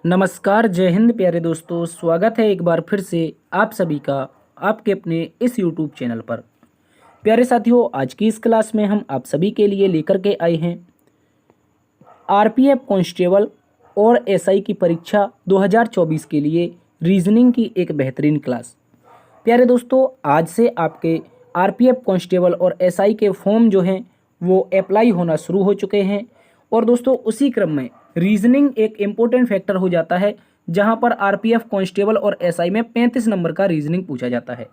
नमस्कार, जय हिंद प्यारे दोस्तों। स्वागत है एक बार फिर से आप सभी का आपके अपने इस यूट्यूब चैनल पर। प्यारे साथियों, आज की इस क्लास में हम आप सभी के लिए लेकर के आए हैं आरपीएफ कांस्टेबल और एसआई की परीक्षा 2024 के लिए रीजनिंग की एक बेहतरीन क्लास। प्यारे दोस्तों, आज से आपके आरपीएफ कांस्टेबल और एसआई के फॉर्म जो हैं वो अप्लाई होना शुरू हो चुके हैं। और दोस्तों, उसी क्रम में रीजनिंग एक इम्पोर्टेंट फैक्टर हो जाता है, जहां पर आरपीएफ कांस्टेबल और एसआई में 35 नंबर का रीजनिंग पूछा जाता है।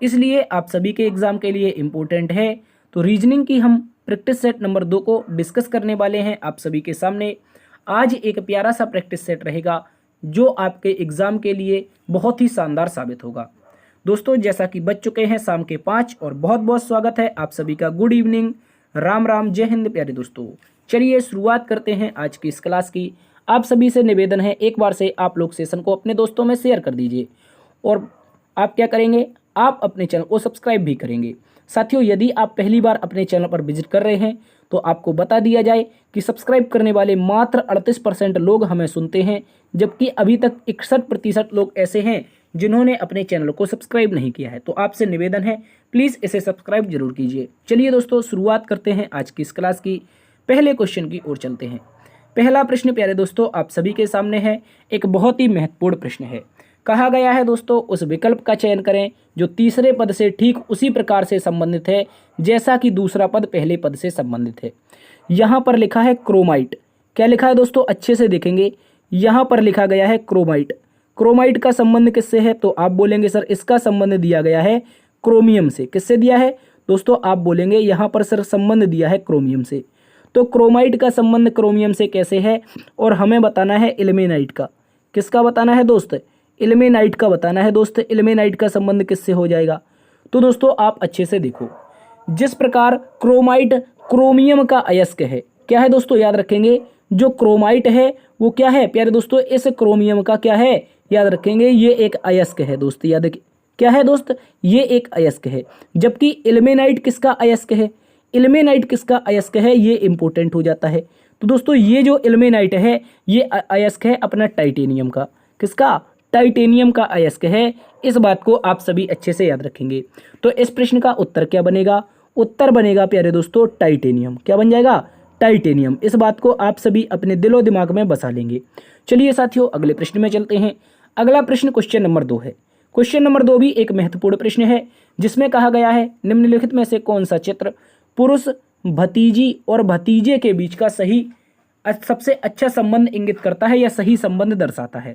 इसलिए आप सभी के एग्जाम के लिए इम्पोर्टेंट है। तो रीजनिंग की हम प्रैक्टिस सेट नंबर 2 को डिस्कस करने वाले हैं आप सभी के सामने। आज एक प्यारा सा प्रैक्टिस सेट रहेगा जो आपके एग्जाम के लिए बहुत ही शानदार साबित होगा। दोस्तों, जैसा कि बज चुके हैं शाम के 5 और बहुत बहुत स्वागत है आप सभी का। गुड इवनिंग, राम राम, जय हिंद प्यारे दोस्तों। चलिए शुरुआत करते हैं आज की इस क्लास की। आप सभी से निवेदन है, एक बार से आप लोग सेशन को अपने दोस्तों में शेयर कर दीजिए और आप क्या करेंगे, आप अपने चैनल को सब्सक्राइब भी करेंगे। साथियों, यदि आप पहली बार अपने चैनल पर विजिट कर रहे हैं तो आपको बता दिया जाए कि सब्सक्राइब करने वाले मात्र 38% लोग हमें सुनते हैं, जबकि अभी तक 61% लोग ऐसे हैं जिन्होंने अपने चैनल को सब्सक्राइब नहीं किया है। तो आपसे निवेदन है, प्लीज़ इसे सब्सक्राइब जरूर कीजिए। चलिए दोस्तों, शुरुआत करते हैं आज की इस क्लास की। पहले क्वेश्चन की ओर चलते हैं। पहला प्रश्न प्यारे दोस्तों आप सभी के सामने है। एक बहुत ही महत्वपूर्ण प्रश्न है। कहा गया है दोस्तों, उस विकल्प का चयन करें जो तीसरे पद से ठीक उसी प्रकार से संबंधित है जैसा कि दूसरा पद पहले पद से संबंधित है। यहाँ पर लिखा है क्रोमाइट। क्या लिखा है दोस्तों, अच्छे से देखेंगे। यहाँ पर लिखा गया है क्रोमाइट। क्रोमाइट का संबंध किससे है? तो आप बोलेंगे सर इसका संबंध दिया गया है क्रोमियम से। किससे दिया है दोस्तों? आप बोलेंगे यहाँ पर सर संबंध दिया है क्रोमियम से। तो क्रोमाइट का संबंध क्रोमियम से कैसे है? और हमें बताना है इल्मेनाइट का। किसका बताना है दोस्त? इल्मेनाइट का बताना है दोस्त। इल्मेनाइट का संबंध किससे हो जाएगा? तो दोस्तों आप अच्छे से देखो, जिस प्रकार क्रोमाइट क्रोमियम का अयस्क है, क्या है दोस्तों? याद रखेंगे, जो क्रोमाइट है वो क्या है प्यारे दोस्तों? इस क्रोमियम का क्या है? याद रखेंगे, ये एक अयस्क है दोस्त। याद क्या है दोस्त? ये एक अयस्क है। जबकि इल्मेनाइट किसका अयस्क है? इल्मेनाइट किसका अयस्क है? ये इंपॉर्टेंट हो जाता है। तो दोस्तों, ये जो इल्मेनाइट है ये अयस्क है अपना टाइटेनियम का। किसका? टाइटेनियम का अयस्क है। इस बात को आप सभी अच्छे से याद रखेंगे। तो इस प्रश्न का उत्तर क्या बनेगा? उत्तर बनेगा प्यारे दोस्तों टाइटेनियम। क्या बन जाएगा? टाइटेनियम। इस बात को आप सभी अपने दिलो दिमाग में बसा लेंगे। चलिए साथियों, अगले प्रश्न में चलते हैं। अगला प्रश्न क्वेश्चन नंबर 2 है। क्वेश्चन नंबर 2 भी एक महत्वपूर्ण प्रश्न है, जिसमें कहा गया है निम्नलिखित में से कौन सा चित्र पुरुष, भतीजी और भतीजे के बीच का सही सबसे अच्छा संबंध इंगित करता है या सही संबंध दर्शाता है?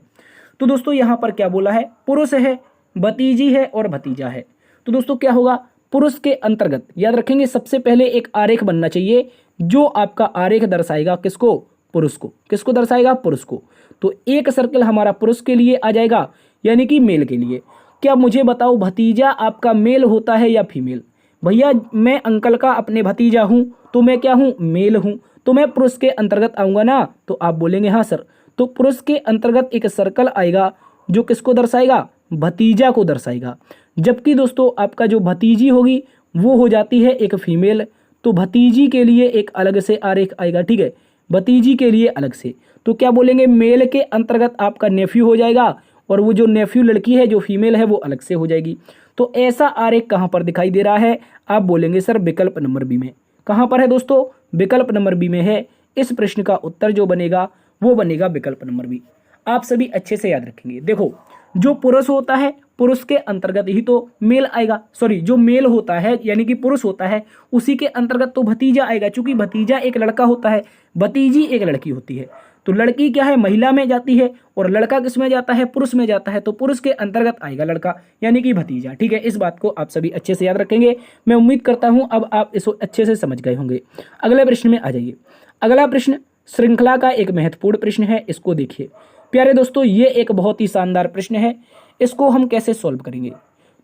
तो दोस्तों यहाँ पर क्या बोला है? पुरुष है, भतीजी है और भतीजा है। तो दोस्तों क्या होगा? पुरुष के अंतर्गत याद रखेंगे, सबसे पहले एक आरेख बनना चाहिए जो आपका आरेख दर्शाएगा किसको? पुरुष को। किसको दर्शाएगा? पुरुष को। तो एक सर्कल हमारा पुरुष के लिए आ जाएगा, यानी कि मेल के लिए। क्या मुझे बताओ, भतीजा आपका मेल होता है या फीमेल? भैया, मैं अंकल का अपने भतीजा हूं तो मैं क्या हूं? मेल हूं। तो मैं पुरुष के अंतर्गत आऊंगा ना? तो आप बोलेंगे हाँ सर। तो पुरुष के अंतर्गत एक सर्कल आएगा जो किसको दर्शाएगा? भतीजा को दर्शाएगा। जबकि दोस्तों आपका जो भतीजी होगी वो हो जाती है एक फीमेल। तो भतीजी के लिए एक अलग से आरेख आएगा, ठीक है, भतीजी के लिए अलग से। तो क्या बोलेंगे? मेल के अंतर्गत आपका नेफ्यू हो जाएगा और वो जो नेफ्यू लड़की है जो फीमेल है वो अलग से हो जाएगी। तो ऐसा आरेख कहाँ पर दिखाई दे रहा है? आप बोलेंगे सर विकल्प नंबर बी में। कहाँ पर है दोस्तों? विकल्प नंबर बी में है। इस प्रश्न का उत्तर जो बनेगा वो बनेगा विकल्प नंबर बी। आप सभी अच्छे से याद रखेंगे। देखो, जो पुरुष होता है पुरुष के अंतर्गत ही तो मेल आएगा। सॉरी, जो मेल होता है यानी कि पुरुष होता है उसी के अंतर्गत तो भतीजा आएगा, क्योंकि भतीजा एक लड़का होता है, भतीजी एक लड़की होती है। तो लड़की क्या है? महिला में जाती है और लड़का किस में जाता है? पुरुष में जाता है। तो पुरुष के अंतर्गत आएगा लड़का, यानी कि भतीजा। ठीक है, इस बात को आप सभी अच्छे से याद रखेंगे। मैं उम्मीद करता हूं अब आप इसको अच्छे से समझ गए होंगे। अगले प्रश्न में आ जाइए। अगला प्रश्न श्रृंखला का एक महत्वपूर्ण प्रश्न है। इसको देखिए प्यारे दोस्तों, ये एक बहुत ही शानदार प्रश्न है। इसको हम कैसे सॉल्व करेंगे?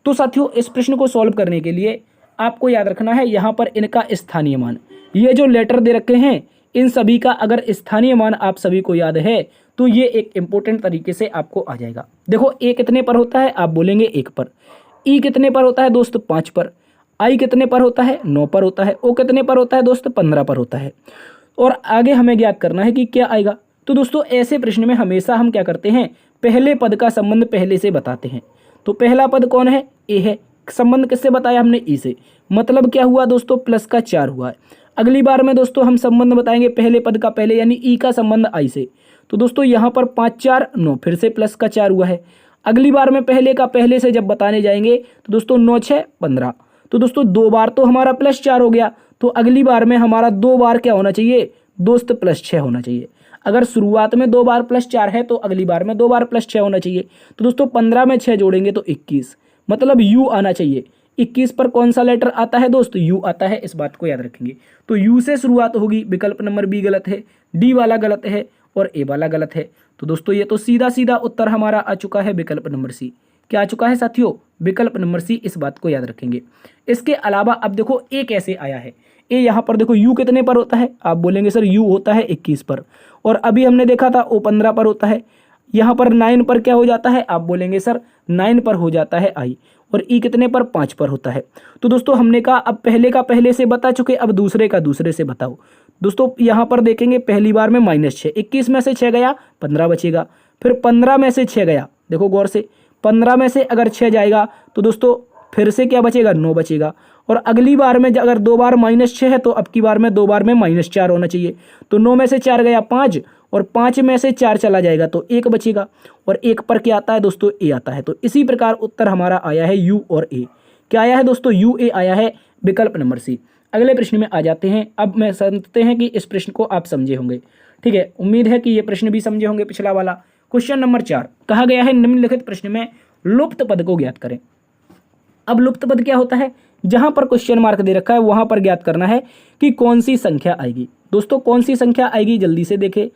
तो साथियों, इस प्रश्न को सॉल्व करने के लिए आपको याद रखना है यहाँ पर इनका स्थानीय मान। ये जो लेटर दे रखे हैं इन सभी का अगर स्थानीय मान आप सभी को याद है तो ये एक इंपॉर्टेंट तरीके से आपको आ जाएगा। देखो, ए कितने पर होता है? आप बोलेंगे 1 पर। ई कितने पर होता है दोस्त? 5 पर। आई कितने पर होता है? 9 पर होता है। ओ कितने पर होता है दोस्त? 15 पर होता है। और आगे हमें ज्ञात करना है कि क्या आएगा। तो दोस्तों ऐसे प्रश्न में हमेशा हम क्या करते हैं, पहले पद का संबंध पहले से बताते हैं। तो पहला पद कौन है, ए है। संबंध किससे बताया हमने, ई से। मतलब क्या हुआ दोस्तों, प्लस का 4 हुआ है। अगली बार में दोस्तों हम संबंध बताएंगे पहले पद का पहले, यानी ई का संबंध आई से। तो दोस्तों यहाँ पर 5 4 9, फिर से प्लस का 4 हुआ है। अगली बार में पहले का पहले से जब बताने जाएंगे तो दोस्तों 9 6 15। तो दोस्तों 2 बार तो हमारा प्लस 4 हो गया, तो अगली बार में हमारा 2 बार क्या होना चाहिए दोस्त, प्लस 6 होना चाहिए। अगर शुरुआत में 2 बार प्लस 4 है तो अगली बार में 2 बार प्लस 6 होना चाहिए। तो दोस्तों 15 में 6 जोड़ेंगे तो 21, मतलब यू आना चाहिए। 21 पर कौन सा लेटर आता है दोस्तों, यू आता है, इस बात को याद रखेंगे। तो यू से शुरुआत होगी, विकल्प नंबर बी गलत है, डी वाला गलत है और ए वाला गलत है। तो दोस्तों ये तो सीधा सीधा उत्तर हमारा आ चुका है विकल्प नंबर सी। क्या आ चुका है साथियों, विकल्प नंबर सी, इस बात को याद रखेंगे। इसके अलावा अब देखो ए कैसे आया है। ए यहाँ पर देखो यू कितने पर होता है, आप बोलेंगे सर यू होता है 21 पर, और अभी हमने देखा था ओ 15 पर होता है। यहाँ पर 9 पर क्या हो जाता है, आप बोलेंगे सर 9 पर हो जाता है आई, और ई कितने पर 5 पर होता है। तो दोस्तों हमने कहा अब पहले का पहले से बता चुके, अब दूसरे का दूसरे से बताओ। दोस्तों यहाँ पर देखेंगे पहली बार में -6, 21 में से 6 गया 15 बचेगा, फिर 15 में से 6 गया, देखो गौर से 15 में से अगर 6 जाएगा तो दोस्तों फिर से क्या बचेगा, 9 बचेगा। और अगली बार में अगर 2 बार -6 है तो अब की बार में 2 बार में -4 होना चाहिए। तो 9 में से 4 गया 5, और 5 में से 4 चला जाएगा तो 1 बचेगा, और 1 पर क्या आता है दोस्तों, ए आता है। तो इसी प्रकार उत्तर हमारा आया है यू और ए। क्या आया है दोस्तों, यू ए आया है, विकल्प नंबर सी। अगले प्रश्न में आ जाते हैं। अब मैं समझते हैं कि इस प्रश्न को आप समझे होंगे, ठीक है। उम्मीद है कि ये प्रश्न भी समझे होंगे पिछला वाला। क्वेश्चन नंबर 4 कहा गया है निम्नलिखित प्रश्न में लुप्त पद को ज्ञात करें। अब लुप्त पद क्या होता है, जहां पर क्वेश्चन मार्क दे रखा है वहां पर ज्ञात करना है कि कौन सी संख्या आएगी। दोस्तों कौन सी संख्या आएगी, जल्दी से देखें।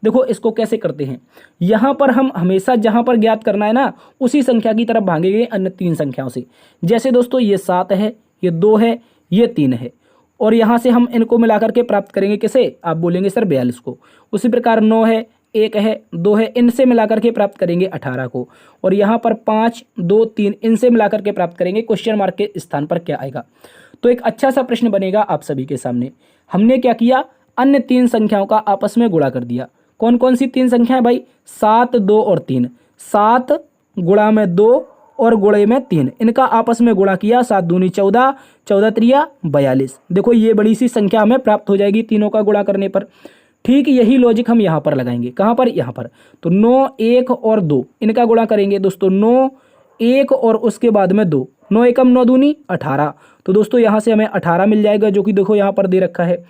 देखो इसको कैसे करते हैं, यहां पर हम हमेशा जहां पर ज्ञात करना है ना, उसी संख्या की तरफ भागेंगे अन्य 3 संख्याओं से। जैसे दोस्तों ये 7 है, ये 2 है, ये 3 है, और यहां से हम इनको मिलाकर के प्राप्त करेंगे किसे, आप बोलेंगे सर 42 को। उसी प्रकार 9 है, 1 है, 2 है, इनसे मिलाकर के प्राप्त करेंगे 18 को। और यहाँ पर 5 2 3 इनसे मिलाकर के प्राप्त करेंगे, क्वेश्चन मार्क के स्थान पर क्या आएगा। तो एक अच्छा सा प्रश्न बनेगा आप सभी के सामने। हमने क्या किया, अन्य 3 संख्याओं का आपस में गुणा कर दिया। कौन कौन सी 3 संख्याएं भाई, 7 2 और 3। 7 गुणा में 2 और गुणे में 3, इनका आपस में गुणा किया, 7 दूनी 14, 14 त्रिया 42। देखो ये बड़ी सी संख्या हमें प्राप्त हो जाएगी तीनों का गुणा करने पर। ठीक यही लॉजिक हम यहाँ पर लगाएंगे, कहाँ पर, यहाँ पर। तो 9 1 और 2 इनका गुणा करेंगे दोस्तों, 9 1 और उसके बाद में 2, 9 एकम 9 दूनी 18। तो दोस्तों यहाँ से हमें 18 मिल जाएगा, जो कि देखो यहाँ पर दे रखा है।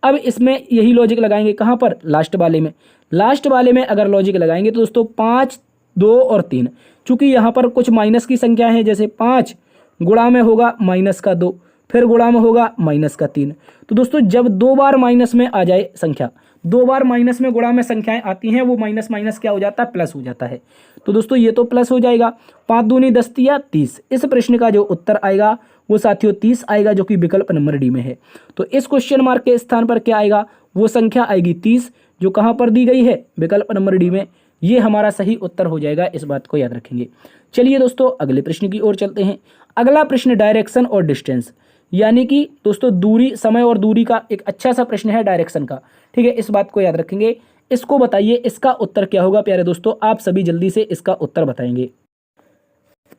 अब इसमें यही लॉजिक लगाएंगे कहाँ पर, लास्ट वाले में। लास्ट वाले में अगर लॉजिक लगाएंगे तो दोस्तों 5 2 और 3, चूंकि यहाँ पर कुछ माइनस की संख्या है, जैसे 5 गुणा में होगा -2, फिर गुणा में होगा -3। तो दोस्तों जब 2 बार माइनस में आ जाए संख्या, 2 बार माइनस में गुणा में संख्याएं आती हैं, वो माइनस माइनस क्या हो जाता है, प्लस हो जाता है। तो दोस्तों ये तो प्लस हो जाएगा, 5 दूनी 10 तिया 30। इस प्रश्न का जो उत्तर आएगा वो साथियों 30 आएगा, जो कि विकल्प नंबर डी में है। तो इस क्वेश्चन मार्क के स्थान पर क्या आएगा, वो संख्या आएगी 30, जो कहाँ पर दी गई है, विकल्प नंबर डी में। ये हमारा सही उत्तर हो जाएगा, इस बात को याद रखेंगे। चलिए दोस्तों अगले प्रश्न की ओर चलते हैं। अगला प्रश्न डायरेक्शन और डिस्टेंस, यानी कि दोस्तों दूरी, समय और दूरी का एक अच्छा सा प्रश्न है डायरेक्शन का, ठीक है। इस बात को याद रखेंगे। इसको बताइए इसका उत्तर क्या होगा प्यारे दोस्तों, आप सभी जल्दी से इसका उत्तर बताएंगे।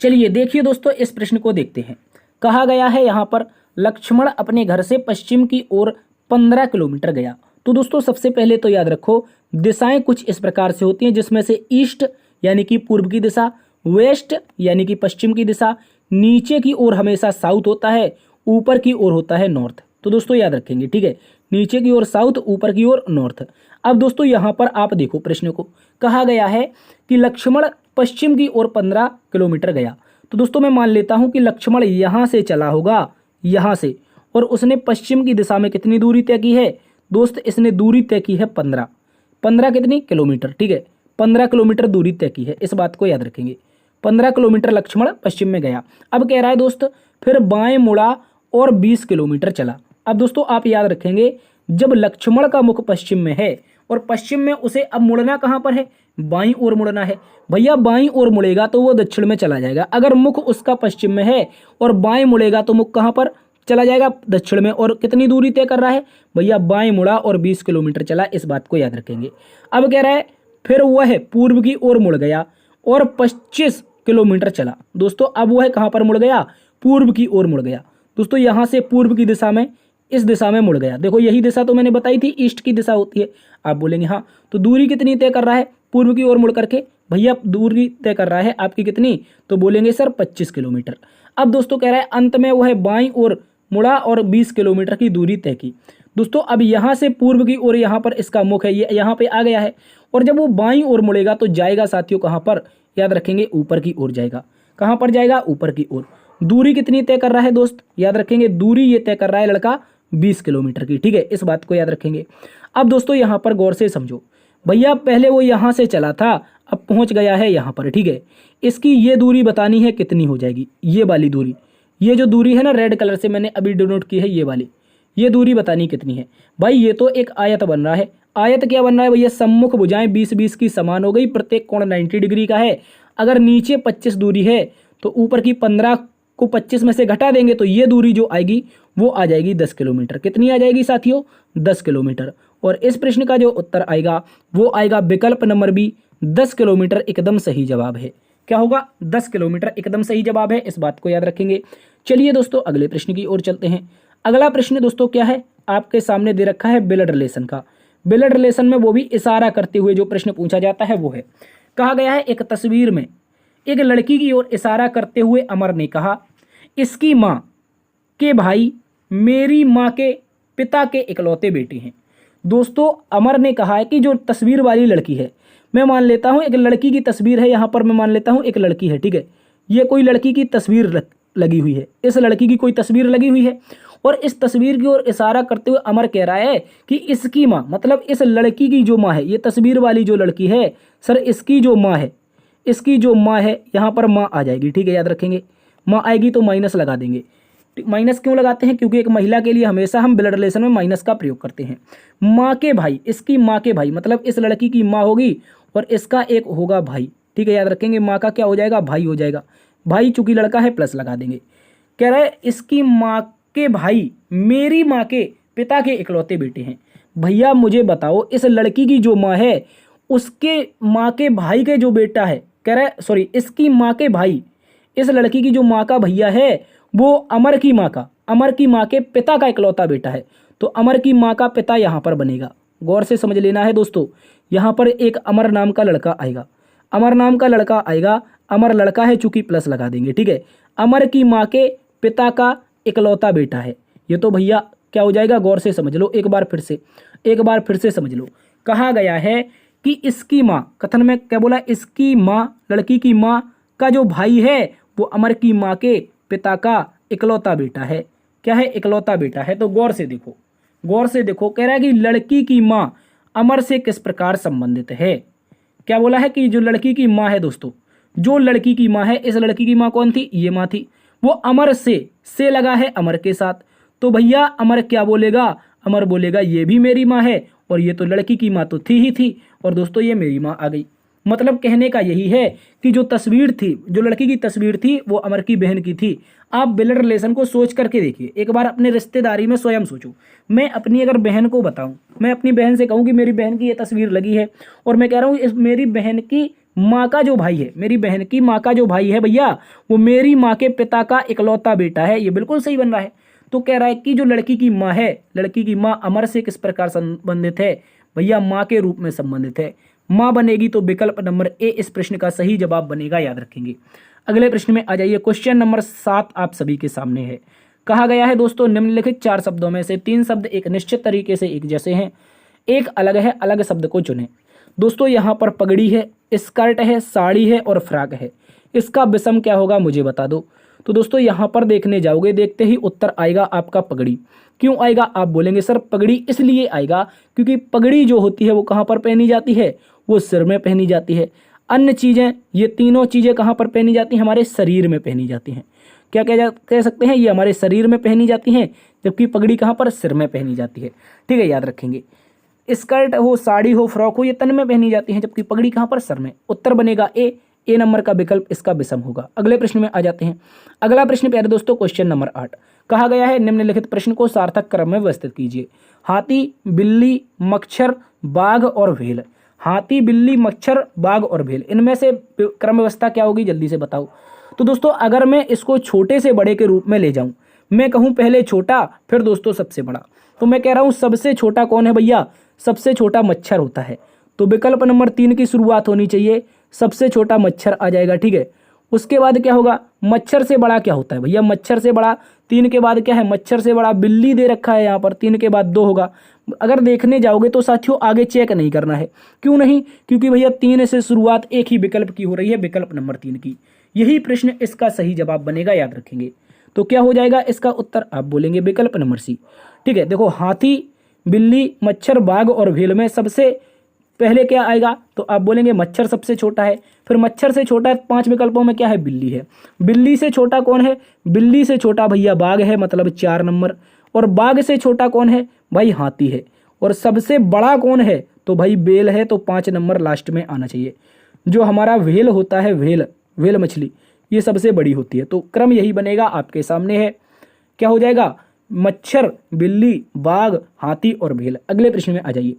चलिए देखिए दोस्तों इस प्रश्न को देखते हैं। कहा गया है यहाँ पर लक्ष्मण अपने घर से पश्चिम की ओर 15 किलोमीटर गया। तो दोस्तों सबसे पहले तो याद रखो दिशाएं कुछ इस प्रकार से होती हैं, जिसमें से ईस्ट यानी कि पूर्व की दिशा, वेस्ट यानी कि पश्चिम की दिशा, नीचे की ओर हमेशा साउथ होता है, ऊपर की ओर होता है नॉर्थ। तो दोस्तों याद रखेंगे, ठीक है, नीचे की ओर साउथ, ऊपर की ओर नॉर्थ। अब दोस्तों यहाँ पर आप देखो प्रश्न को, कहा गया है कि लक्ष्मण पश्चिम की ओर 15 किलोमीटर गया। तो दोस्तों मैं मान लेता हूं कि लक्ष्मण यहाँ से चला होगा, यहाँ से, और उसने पश्चिम की दिशा में कितनी दूरी तय की है दोस्त, इसने दूरी तय की है 15 कितनी किलोमीटर, ठीक है, 15 किलोमीटर दूरी तय की है। इस बात को याद रखेंगे, 15 किलोमीटर लक्ष्मण पश्चिम में गया। अब कह रहा है दोस्त फिर बाएं मुड़ा और 20 किलोमीटर चला। अब दोस्तों आप याद रखेंगे, जब लक्ष्मण का मुख पश्चिम में है और पश्चिम में उसे अब मुड़ना कहाँ पर है, बाईं ओर मुड़ना है। भैया बाईं ओर मुड़ेगा तो वो दक्षिण में चला जाएगा। अगर मुख उसका पश्चिम में है और बाएं मुड़ेगा तो मुख कहाँ पर, चला जाएगा दक्षिण में, और कितनी दूरी तय कर रहा है भैया, बाएं मुड़ा और 20 किलोमीटर चला, इस बात को याद रखेंगे। अब कह रहा है फिर वह पूर्व की ओर मुड़ गया और 25 किलोमीटर चला। दोस्तों अब वह कहाँ पर मुड़ गया, पूर्व की ओर मुड़ गया। दोस्तों यहाँ से पूर्व की दिशा में, इस दिशा में मुड़ गया। देखो यही दिशा तो मैंने बताई थी, ईस्ट की दिशा होती है। आप बोलेंगे हाँ, तो दूरी कितनी तय कर रहा है पूर्व की ओर मुड़ करके, भैया दूरी तय कर रहा है आपकी कितनी, तो बोलेंगे सर 25 किलोमीटर। अब दोस्तों कह रहा है अंत में वह बाईं ओर मुड़ा और 20 किलोमीटर की दूरी तय की। दोस्तों अब यहाँ से पूर्व की ओर, यहाँ पर इसका मुख है, ये यहाँ पे आ गया है, और जब वो बाईं ओर मुड़ेगा तो जाएगा साथियों कहाँ पर, याद रखेंगे ऊपर की ओर जाएगा। कहाँ पर जाएगा, ऊपर की ओर। दूरी कितनी तय कर रहा है दोस्त, याद रखेंगे दूरी ये तय कर रहा है लड़का 20 किलोमीटर की, ठीक है, इस बात को याद रखेंगे। अब दोस्तों यहाँ पर गौर से समझो, भैया पहले वो यहाँ से चला था, अब पहुँच गया है यहाँ पर, ठीक है। इसकी ये दूरी बतानी है कितनी हो जाएगी, ये वाली दूरी, ये जो दूरी है ना रेड कलर से मैंने अभी डिनोट की है, ये वाली, ये दूरी बतानी कितनी है भाई। ये तो एक आयत बन रहा है, आयत क्या बन रहा है भैया, सम्मुख भुजाएं 20-20 की समान हो गई, प्रत्येक कोण 90 डिग्री का है। अगर नीचे 25 दूरी है तो ऊपर की 15 को 25 में से घटा देंगे तो ये दूरी जो आएगी वो आ जाएगी 10 किलोमीटर। कितनी आ जाएगी साथियों, 10 किलोमीटर। और इस प्रश्न का जो उत्तर आएगा वो आएगा विकल्प नंबर बी, 10 किलोमीटर एकदम सही जवाब है। क्या होगा, 10 किलोमीटर एकदम सही जवाब है, इस बात को याद रखेंगे। चलिए दोस्तों अगले प्रश्न की ओर चलते हैं। अगला प्रश्न दोस्तों क्या है, आपके सामने दे रखा है ब्लड रिलेशन का। ब्लड रिलेशन में वो भी इशारा करते हुए जो प्रश्न पूछा जाता है वो है, कहा गया है एक तस्वीर में एक लड़की की ओर इशारा करते हुए अमर ने कहा, इसकी माँ के भाई मेरी माँ के पिता के इकलौते बेटे हैं। दोस्तों अमर ने कहा है कि जो तस्वीर वाली लड़की है, मैं मान लेता हूँ एक लड़की की तस्वीर है, यहाँ पर मैं मान लेता हूँ एक लड़की है, ठीक है, ये कोई लड़की की तस्वीर लगी हुई है, इस लड़की की कोई तस्वीर लगी हुई है, और इस तस्वीर की ओर इशारा करते हुए अमर कह रहा है कि इसकी माँ, मतलब इस लड़की की जो माँ है, ये तस्वीर वाली जो लड़की है सर, इसकी जो माँ है, इसकी जो माँ है, यहाँ पर माँ आ जाएगी, ठीक है, याद रखेंगे। माँ आएगी तो माइनस लगा देंगे। माइनस क्यों लगाते हैं, क्योंकि एक महिला के लिए हमेशा हम ब्लड रिलेशन में माइनस का प्रयोग करते हैं। माँ के भाई, इसकी माँ के भाई मतलब इस लड़की की माँ होगी और इसका एक होगा भाई, ठीक है, याद रखेंगे। माँ का क्या हो जाएगा, भाई हो जाएगा। भाई चूंकि लड़का है प्लस लगा देंगे। कह रहा है इसकी माँ के भाई मेरी माँ के पिता के इकलौते बेटे हैं। भैया मुझे बताओ इस लड़की की जो माँ है उसके माँ के भाई के जो बेटा है, कह रहा है सॉरी, इसकी माँ के भाई, इस लड़की की जो माँ का भैया है वो अमर की माँ के पिता का इकलौता बेटा है। तो अमर की माँ का पिता यहाँ पर बनेगा, गौर से समझ लेना है दोस्तों। यहाँ पर एक अमर नाम का लड़का आएगा, अमर नाम का लड़का आएगा, अमर लड़का है चूंकि प्लस लगा देंगे, ठीक है। अमर की माँ के पिता का इकलौता बेटा है, ये तो भैया क्या हो जाएगा, गौर से समझ लो, एक बार फिर से समझ लो। कहा गया है कि इसकी माँ, कथन में क्या बोला, इसकी माँ, लड़की की माँ का जो भाई है वो अमर की माँ के पिता का इकलौता बेटा है। क्या है, इकलौता बेटा है। तो गौर से देखो, कह रहा है कि लड़की की माँ अमर से किस प्रकार संबंधित है। क्या बोला है कि जो लड़की की माँ है दोस्तों, जो लड़की की माँ है, इस लड़की की माँ कौन थी, ये माँ थी, वो अमर से लगा है अमर के साथ। तो भैया अमर क्या बोलेगा, अमर बोलेगा ये भी मेरी माँ है, और ये तो लड़की की माँ तो थी ही थी, और दोस्तों ये मेरी माँ आ गई। मतलब कहने का यही है कि जो तस्वीर थी, जो लड़की की तस्वीर थी वो अमर की बहन की थी। आप ब्लड रिलेशन को सोच करके देखिए, एक बार अपने रिश्तेदारी में स्वयं सोचो। मैं अपनी अगर बहन को बताऊं, मैं अपनी बहन से कहूं कि मेरी बहन की ये तस्वीर लगी है, और मैं कह रहा हूँ इस मेरी बहन की माँ का जो भाई है, मेरी बहन की माँ का जो भाई है भैया वो मेरी माँ के पिता का इकलौता बेटा है, ये बिल्कुल सही बन रहा है। तो कह रहा है कि जो लड़की की माँ है, लड़की की माँ अमर से किस प्रकार संबंधित है, भैया माँ के रूप में संबंधित है। माँ बनेगी तो विकल्प नंबर ए इस प्रश्न का सही जवाब बनेगा, याद रखेंगे। अगले प्रश्न में आ जाइए। क्वेश्चन नंबर 7 आप सभी के सामने है। कहा गया है दोस्तों निम्नलिखित 4 शब्दों में से 3 शब्द एक निश्चित तरीके से एक जैसे हैं, एक अलग है, अलग शब्द को चुनें। दोस्तों यहाँ पर पगड़ी है, स्कर्ट है, साड़ी है और फ्रॉक है, इसका विषम क्या होगा मुझे बता दो। तो दोस्तों यहाँ पर देखने जाओगे, देखते ही उत्तर आएगा आपका पगड़ी। क्यों आएगा, आप बोलेंगे सर पगड़ी इसलिए आएगा क्योंकि पगड़ी जो होती है वो कहाँ पर पहनी जाती है, वो सिर में पहनी जाती है। अन्य चीज़ें, ये तीनों चीज़ें कहाँ पर पहनी जाती हैं, हमारे शरीर में पहनी जाती हैं। क्या कह सकते हैं, ये हमारे शरीर में पहनी जाती हैं, जबकि पगड़ी कहाँ पर, सिर में पहनी जाती है, ठीक है, याद रखेंगे। स्कर्ट हो, साड़ी हो, फ्रॉक हो, ये तन में पहनी जाती हैं, जबकि पगड़ी कहाँ पर, सर में। उत्तर बनेगा ए नंबर का विकल्प इसका विषम होगा। अगले प्रश्न में आ जाते हैं। अगला प्रश्न प्यारे दोस्तों क्वेश्चन नंबर 8। कहा गया है निम्नलिखित प्रश्न को सार्थक क्रम में व्यवस्थित कीजिए। हाथी, बिल्ली, मच्छर, बाघ और भेल। हाथी, बिल्ली, मच्छर, बाघ और भेल, इनमें से क्रम व्यवस्था क्या होगी, जल्दी से बताओ। तो दोस्तों अगर मैं इसको छोटे से बड़े के रूप में ले जाऊं, मैं कहूं पहले छोटा फिर दोस्तों सबसे बड़ा, तो मैं कह रहा हूं सबसे छोटा कौन है भैया, सबसे छोटा मच्छर होता है। तो विकल्प नंबर 3 की शुरुआत होनी चाहिए, सबसे छोटा मच्छर आ जाएगा। ठीक है, उसके बाद क्या होगा, मच्छर से बड़ा क्या होता है भैया, मच्छर से बड़ा 3 के बाद क्या है, मच्छर से बड़ा बिल्ली दे रखा है यहाँ पर, 3 के बाद 2 होगा। अगर देखने जाओगे तो साथियों आगे चेक नहीं करना है, क्यों नहीं, क्योंकि भैया 3 से शुरुआत एक ही विकल्प की हो रही है, विकल्प नंबर 3 की। यही प्रश्न इसका सही जवाब बनेगा, याद रखेंगे। तो क्या हो जाएगा इसका उत्तर, आप बोलेंगे विकल्प नंबर सी। ठीक है, देखो हाथी, बिल्ली, मच्छर, बाघ और भेल में सबसे पहले क्या आएगा, तो आप बोलेंगे मच्छर सबसे छोटा है। फिर मच्छर से छोटा 5 विकल्पों में क्या है, बिल्ली है। बिल्ली से छोटा कौन है, बिल्ली से छोटा भैया बाघ है, मतलब 4 नंबर। और बाघ से छोटा कौन है भाई, हाथी है। और सबसे बड़ा कौन है, तो भाई बेल है, तो 5 नंबर लास्ट में आना चाहिए। जो हमारा व्हेल होता है, व्हेल मछली, ये सबसे बड़ी होती है। तो क्रम यही बनेगा, आपके सामने है। क्या हो जाएगा, मच्छर, बिल्ली, बाघ, हाथी और भेल। अगले प्रश्न में आ जाइए।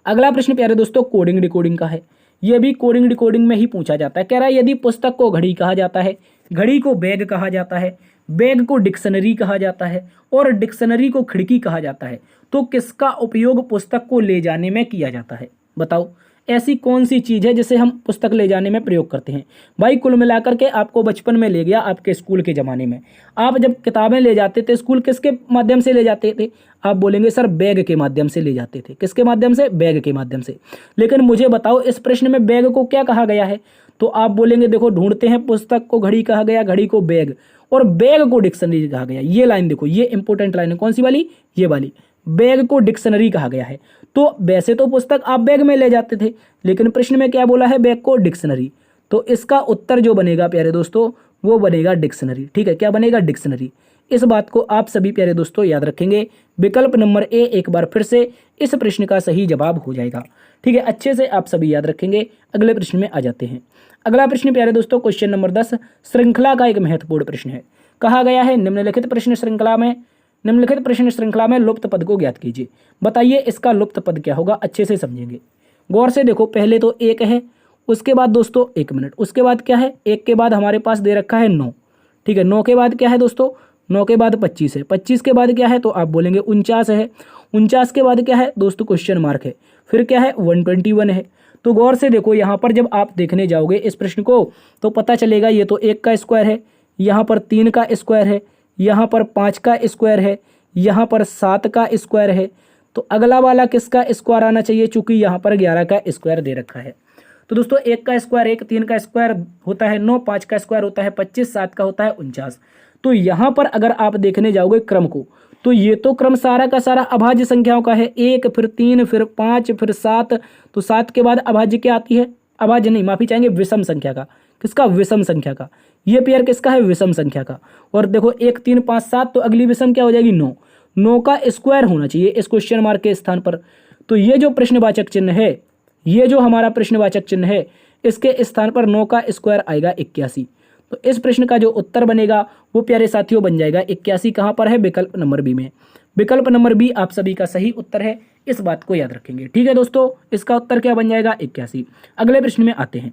अगला प्रश्न प्यारे दोस्तों कोडिंग डिकोडिंग का है। यह भी कोडिंग डिकोडिंग में ही पूछा जाता है। कह रहा है यदि पुस्तक को घड़ी कहा जाता है, घड़ी को बैग कहा जाता है, बैग को डिक्शनरी कहा जाता है और डिक्शनरी को खिड़की कहा जाता है, तो किसका उपयोग पुस्तक को ले जाने में किया जाता है, बताओ। ऐसी कौन सी चीज़ है जिसे हम पुस्तक ले जाने में प्रयोग करते हैं। भाई कुल मिलाकर के आपको बचपन में ले गया, आपके स्कूल के ज़माने में आप जब किताबें ले जाते थे स्कूल, किसके माध्यम से ले जाते थे, आप बोलेंगे सर बैग के माध्यम से ले जाते थे। किसके माध्यम से, बैग के माध्यम से। लेकिन मुझे बताओ इस प्रश्न में बैग को क्या कहा गया है, तो आप बोलेंगे देखो ढूंढते हैं, पुस्तक को घड़ी कहा गया, घड़ी को बैग और बैग को डिक्शनरी कहा गया। ये लाइन देखो, ये इंपॉर्टेंट लाइन है, कौन सी वाली, ये वाली। बैग को डिक्शनरी कहा गया है। तो वैसे तो पुस्तक आप बैग में ले जाते थे, लेकिन प्रश्न में क्या बोला है, बैग को डिक्शनरी। तो इसका उत्तर जो बनेगा प्यारे दोस्तों वो बनेगा डिक्शनरी। ठीक है, क्या बनेगा, डिक्शनरी। इस बात को आप सभी प्यारे दोस्तों याद रखेंगे। विकल्प नंबर ए एक बार फिर से इस प्रश्न का सही जवाब हो जाएगा। ठीक है, अच्छे से आप सभी याद रखेंगे। अगले प्रश्न में आ जाते हैं। अगला प्रश्न प्यारे दोस्तों क्वेश्चन नंबर 10 श्रृंखला का एक महत्वपूर्ण प्रश्न है। कहा गया है निम्नलिखित प्रश्न श्रृंखला में लुप्त पद को ज्ञात कीजिए। बताइए इसका लुप्त पद क्या होगा, अच्छे से समझेंगे। गौर से देखो, पहले तो 1 है, उसके बाद दोस्तों 1 मिनट, उसके बाद क्या है, 1 के बाद हमारे पास दे रखा है 9। ठीक है, 9 के बाद क्या है दोस्तों, 9 के बाद 25 है, 25 के बाद क्या है, तो आप बोलेंगे 49 है, 49 के बाद क्या है दोस्तों, क्वेश्चन मार्क है, फिर क्या है 121 है। तो गौर से देखो, यहाँ पर जब आप देखने जाओगे इस प्रश्न को तो पता चलेगा ये तो 1 का स्क्वायर है, यहाँ पर 3 का स्क्वायर है, यहाँ पर 5 का स्क्वायर है, यहाँ पर 7 का स्क्वायर है। तो अगला वाला किसका स्क्वायर आना चाहिए, चूंकि यहाँ पर 11 का स्क्वायर दे रखा है। तो दोस्तों 1 का स्क्वायर 1, 3 का स्क्वायर होता है 9, 5 का स्क्वायर होता है 25, 7 का होता है 49। तो यहाँ पर अगर आप देखने जाओगे क्रम को, तो ये तो क्रम सारा का सारा अभाज्य संख्याओं का है। 1 फिर 3 फिर 5 फिर 7, तो 7 के बाद अभाज्य क्या आती है, अभाज्य नहीं, माफी चाहेंगे, विषम संख्या का। किसका, विषम संख्या का। ये पेयर किसका है, विषम संख्या का। और देखो 1 3 5 7, तो अगली विषम क्या हो जाएगी, 9। 9 का स्क्वायर होना चाहिए इस क्वेश्चन मार्क के स्थान पर। तो ये जो प्रश्नवाचक चिन्ह है, ये जो हमारा प्रश्नवाचक चिन्ह है, इसके स्थान पर 9 का स्क्वायर आएगा 81। तो इस प्रश्न का जो उत्तर बनेगा वो प्यारे साथियों बन जाएगा 81। कहाँ पर है, विकल्प नंबर बी में। विकल्प नंबर बी आप सभी का सही उत्तर है, इस बात को याद रखेंगे। ठीक है दोस्तों, इसका उत्तर क्या बन जाएगा, 81। अगले प्रश्न में आते हैं।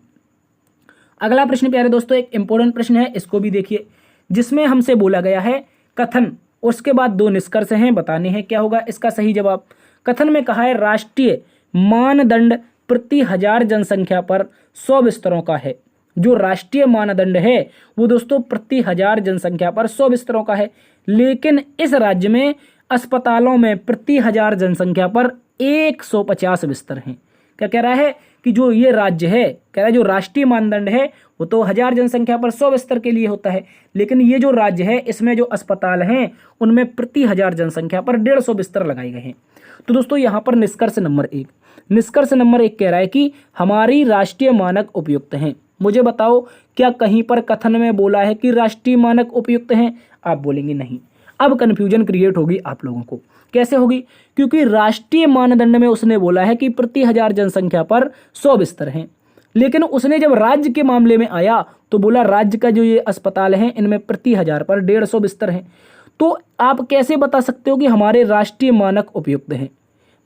अगला प्रश्न प्यारे दोस्तों एक इंपॉर्टेंट प्रश्न है, इसको भी देखिए, जिसमें हमसे बोला गया है कथन, उसके बाद 2 निष्कर्ष हैं, बताने हैं क्या होगा इसका सही जवाब। कथन में कहा है राष्ट्रीय मानदंड प्रति 1000 जनसंख्या पर 100 बिस्तरों का है। जो राष्ट्रीय मानदंड है वो दोस्तों प्रति 1000 जनसंख्या पर 100 बिस्तरों का है, लेकिन इस राज्य में अस्पतालों में प्रति 1000 जनसंख्या पर 150 बिस्तर हैं। क्या कह रहा है कि जो ये राज्य है, कह रहा है जो राष्ट्रीय मानदंड है वो तो 1000 जनसंख्या पर 100 बिस्तर के लिए होता है, लेकिन ये जो राज्य है इसमें जो अस्पताल हैं उनमें प्रति 1000 जनसंख्या पर 150 बिस्तर लगाए गए हैं। तो दोस्तों यहाँ पर निष्कर्ष नंबर 1 कह रहा है कि हमारी राष्ट्रीय मानक उपयुक्त हैं। मुझे बताओ क्या कहीं पर कथन में बोला है कि राष्ट्रीय मानक उपयुक्त हैं, आप बोलेंगे नहीं। अब कन्फ्यूजन क्रिएट होगी आप लोगों को, कैसे होगी, क्योंकि राष्ट्रीय मानदंड में उसने बोला है कि प्रति 1000 जनसंख्या पर 100 बिस्तर हैं। लेकिन उसने जब राज्य के मामले में आया तो बोला राज्य का जो ये अस्पताल है इनमें प्रति 1000 पर 150 बिस्तर हैं। तो आप कैसे बता सकते हो कि हमारे राष्ट्रीय मानक उपयुक्त हैं?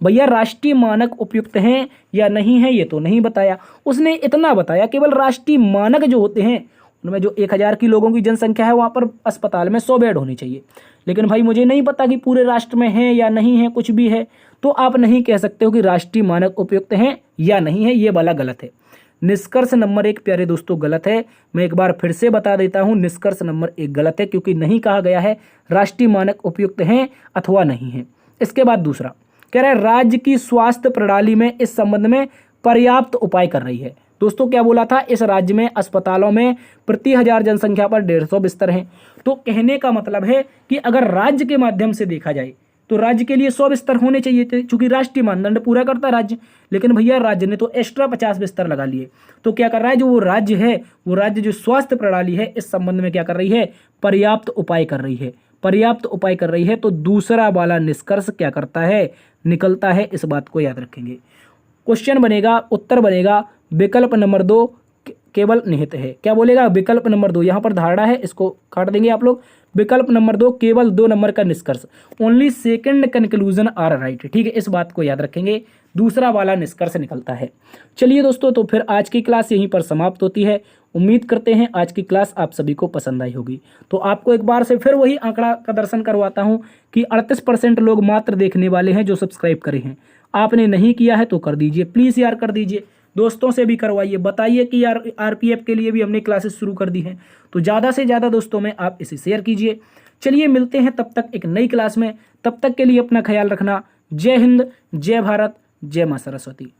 भैया राष्ट्रीय मानक उपयुक्त हैं या नहीं है ये तो नहीं बताया। उसने इतना बताया केवल राष्ट्रीय मानक जो होते हैं उनमें जो 1000 की लोगों की जनसंख्या है वहाँ पर अस्पताल में 100 बेड होनी चाहिए। लेकिन भाई मुझे नहीं पता कि पूरे राष्ट्र में है या नहीं है, कुछ भी है, तो आप नहीं कह सकते हो कि राष्ट्रीय मानक उपयुक्त हैं या नहीं है, ये वाला गलत है। निष्कर्ष नंबर 1 प्यारे दोस्तों गलत है। मैं एक बार फिर से बता देता हूं, निष्कर्ष नंबर 1 गलत है क्योंकि नहीं कहा गया है राष्ट्रीय मानक उपयुक्त हैं अथवा नहीं है। इसके बाद दूसरा कह रहा है राज्य की स्वास्थ्य प्रणाली में इस संबंध में पर्याप्त उपाय कर रही है। दोस्तों क्या बोला था, इस राज्य में अस्पतालों में प्रति 1000 जनसंख्या पर 150 बिस्तर हैं। तो कहने का मतलब है कि अगर राज्य के माध्यम से देखा जाए तो राज्य के लिए 100 बिस्तर होने चाहिए थे, चूंकि राष्ट्रीय मानदंड पूरा करता है राज्य। लेकिन भैया राज्य ने तो एक्स्ट्रा 50 बिस्तर लगा लिए। तो क्या कर रहा है, जो वो राज्य है, वो राज्य जो स्वास्थ्य प्रणाली है इस संबंध में क्या कर रही है, पर्याप्त उपाय कर रही है, पर्याप्त उपाय कर रही है। तो दूसरा वाला निष्कर्ष क्या करता है, निकलता है। इस बात को याद रखेंगे। क्वेश्चन बनेगा, उत्तर बनेगा विकल्प नंबर 2 केवल निहित है। क्या बोलेगा, विकल्प नंबर 2, यहां पर धारणा है, इसको काट देंगे आप लोग। विकल्प नंबर 2 केवल 2 नंबर का निष्कर्ष, only second conclusion are right. ठीक है, इस बात को याद रखेंगे, दूसरा वाला निष्कर्ष निकलता है। चलिए दोस्तों, तो फिर आज की क्लास यहीं पर समाप्त होती है। उम्मीद करते हैं आज की क्लास आप सभी को पसंद आई होगी। तो आपको एक बार से फिर वही आंकड़ा का दर्शन करवाता हूं कि 38% लोग मात्र देखने वाले हैं जो सब्सक्राइब करे हैं। आपने नहीं किया है तो कर दीजिए, प्लीज़ यार कर दीजिए, दोस्तों से भी करवाइए, बताइए कि यार आरपीएफ के लिए भी हमने क्लासेस शुरू कर दी हैं। तो ज़्यादा से ज़्यादा दोस्तों में आप इसे शेयर कीजिए। चलिए मिलते हैं तब तक एक नई क्लास में, तब तक के लिए अपना ख्याल रखना। जय हिंद, जय भारत, जय माँ सरस्वती।